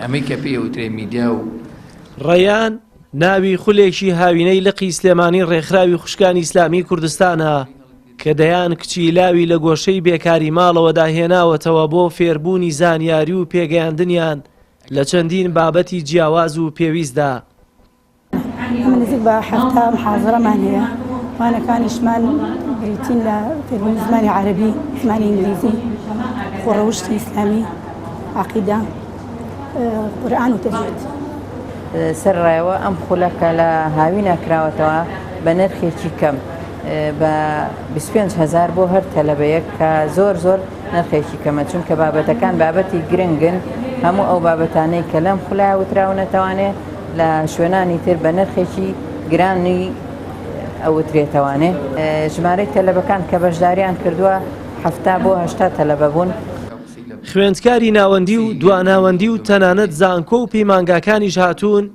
ئەمەی کە پێ وترێ میدیا و ڕەیان ناوی خولێکی هاوینەی لقی سلێمانی ڕێکخراوی خوشکانی ئیسلامی کوردستانە کە دەیان کچی لاوی لە گۆشەی بێکاری ماڵەوەدا هێناوەتەوە بۆ فێربوونی زانیاری و پێگەیاندنیان لە چەندین بابەتی جیاواز و پێویستدا. نزیک بە حەفتا محاضرەمان هەیە وانەکانیشمان بریتین لە فێربوونی زمانی عەرەبی، زمانی ئینگلیزی، خۆڕەوشتی ئیسلامی، عەقیدە، قورئان و تەجوید. سەرڕایەوە ئەم خولەکە لە هاوینە کراوەتەوە بە نرخێکی کەم بە 25,000 بۆ هەر تەلەبەیەک کە زۆر نرخێکی کەمە، چونکە بابەتەکان بابەتی گرنگن. هەموو ئەو بابەتانەی کە لەم خولای وتراون نەتەوانێت لە شوێنانی تر بە نرخێکی گرانی ئەوترێتەوانێ. ژمارەی تەلەبەکان کە بەشداریان کردووە 70 بۆ 80 تەلەبە بوون. خوێندکاری ناوەندی و دواناوەندی و تەنانەت زانکۆ و پەیمانگاکانیش هاتوون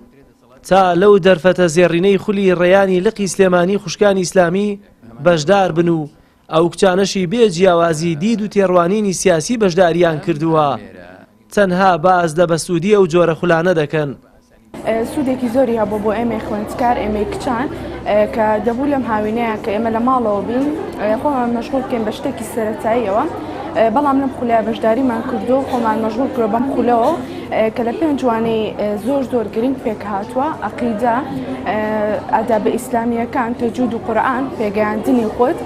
تا لەو دەرفەتە زێڕینەی خولی ڕێیانی لقی سلێمانی خوشکانی ئیسلامی بەشدار بن و ئەو کچانەشی بێ جیاوازی دید و تێڕوانینی سیاسی بەشداریان کردووە. تەنها باز لە بەسوودی ئەو جۆرە خولانە دەکەن. سوودێکی زۆری هەبوو بۆ ئێمە خوێندکار ئێمەی کچان کە دەبوو لەم هاوینەیە کە ئێمە لە ماڵەوە بین خۆمان مەشغوڵ بکەین بە شتێکی سەرەتاییەوە، بەڵام لەم خولای بەشداریمان کردو خۆمان مەشغوڵ کرۆ بەم خولەوە کە لە پێنج جوانەی زۆر گرنگ پێک هاتووە: عەقیدە، ئاداب ئیسلامیەکان، تەجوید و قورئان، پێگەیاندنی خۆت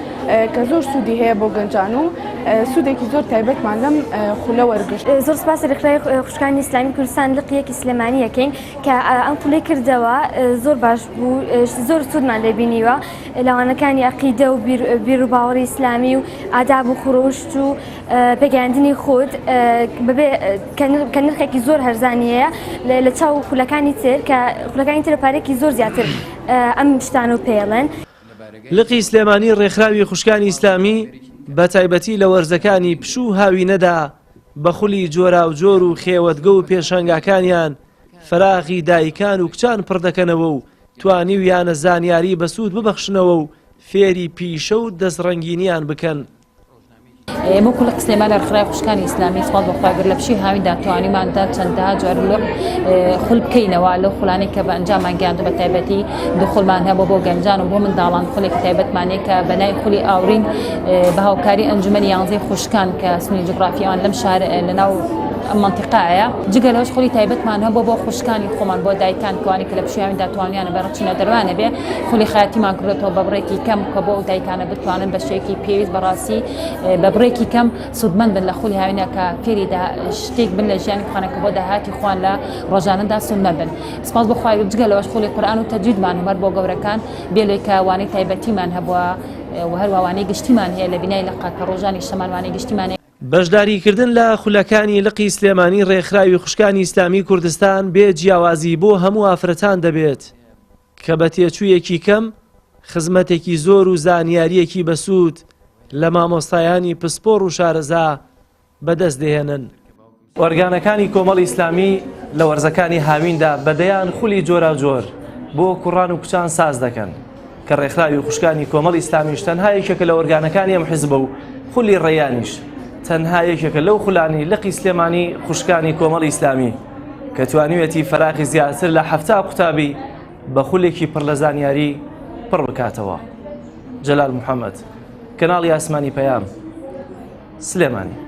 کە زۆر سوودی هەیە بۆ گەنجان و سوودێکی زۆر تایبەتمان لەم خولە وەرگرت. زۆر سپاس ڕێکخراوی خوشکانی ئیسلامی کوردستان لقیەکی سلێمانی یەکەین کە ئەم خولەی کردەوە زۆر باش بوو، زۆر سوودمان لێبینیوە لەوانەکانی عەقیدە و بیر و باوەڕی ئیسلامی و ئاداب و خۆڕەوشت و پێگەیاندنی خۆت کە نرخێکی زۆر هەرزانیەیە لە چاو خولەکانی تر کە خولەکانی تر پارێکی زۆر زیاتر ئەم شتان و پێڵێن. لقی سلێمانی ڕێکخراوی خوشکانی ئیسلامی بە تایبەتی لە وەرزەکانی پشوو هاوینەدا بە خولی جۆرا و جۆر و خێوەتگە و پێشەنگاکانیان فراغی دایکان و کچان پڕدەکەنەوە و توانیویانە زانیاری بەسوود ببەخشنەوە و فێری پیشە و دەستڕەنگینیان بکەن. ئێمە لقی سلێمانی ڕێکخراوی خوشکانی ئیسلامی سوپاس بەخواگر لە پشی هاویندا توانیماندا چەندەها جۆر خول بکەینەوە لەو خولانەی کە بە ئەنجامان گەیاندووە بە تایبەتی دووخولمان هەبوو بۆ گەنجان و بۆ منداڵان خولێکی تایبەتمانەیە کە بەنای خولی ئاورین بە هاوکاری ئەنجومەنی 11 خوشکان کە سنووری جوگرافیەوان لەم شار لەناو منطقەیە جگە لەوەش خولی تایبەتمان هەبوو بۆ خوشکانی خۆمان بۆ دایکان کەوانی کە لە پشی هاویندا توانیانە بەڕچینە دەروانە بێ خولی خایەتیمان کردێتەوە بە بڕێکی کەم کە بۆ دایکانە بتوانن بە شێوەیەکی پێویست بەڕاستی بە بڕێکی کەم سودمەند بن لە خولی هاوینە کە فێری شتێک بن لە ژیانی خۆیانە بۆ داهاتی خۆیان لە ڕۆژانەدا سودمەند بن. سپاس بەخوای جگە لەوەش خولی قورئان و تەجویدمان هەبەر بۆ گەورەکان بێلۆی کە وانەی تایبەتیمان هەبووە و هەروە وانەی گشتیمان هەیە لە بینای لقا کە ڕۆژانی شەمان وانەی گشتیمان هەیە. بەشداریکردن لە خولەکانی لقی سلێمانی ڕێکخراوی خوشکانی ئیسلامی کوردستان بێ جیاوازی بۆ هەموو ئافرەتان دەبێت کە بە تێچوویەکی کەم خزمەتێکی زۆر و زانیاریەکی بەسوود لە مامۆستایانی پسپۆڕ و شارەزا بەدەست دێهێنن. وەرگانەکانی کۆمەڵی ئیسلامی لە وەرزەکانی هاویندا بەدەیان خولی جۆرا جۆر بۆ کوڕان و کچان ساز دەکەن کە ڕێکخراوی خوشکانی کۆمەڵی ئیسلامیش تەنها یەکێکە لە وەرگانەکانی ئەم حیزبە و خولی ڕێیانیش تەنها یەکێکە لەو خولانی لقی سلێمانی خوشکانی کۆمەڵی ئیسلامی کە توانیوێتی فەراغی زیاتر لە 70 قوتابی بە خولێکی پڕ لە زانیاری پڕ بکاتەوە. جەلال محەممەد، کەناڵی ئاسمانی پەیام، سلێمانی.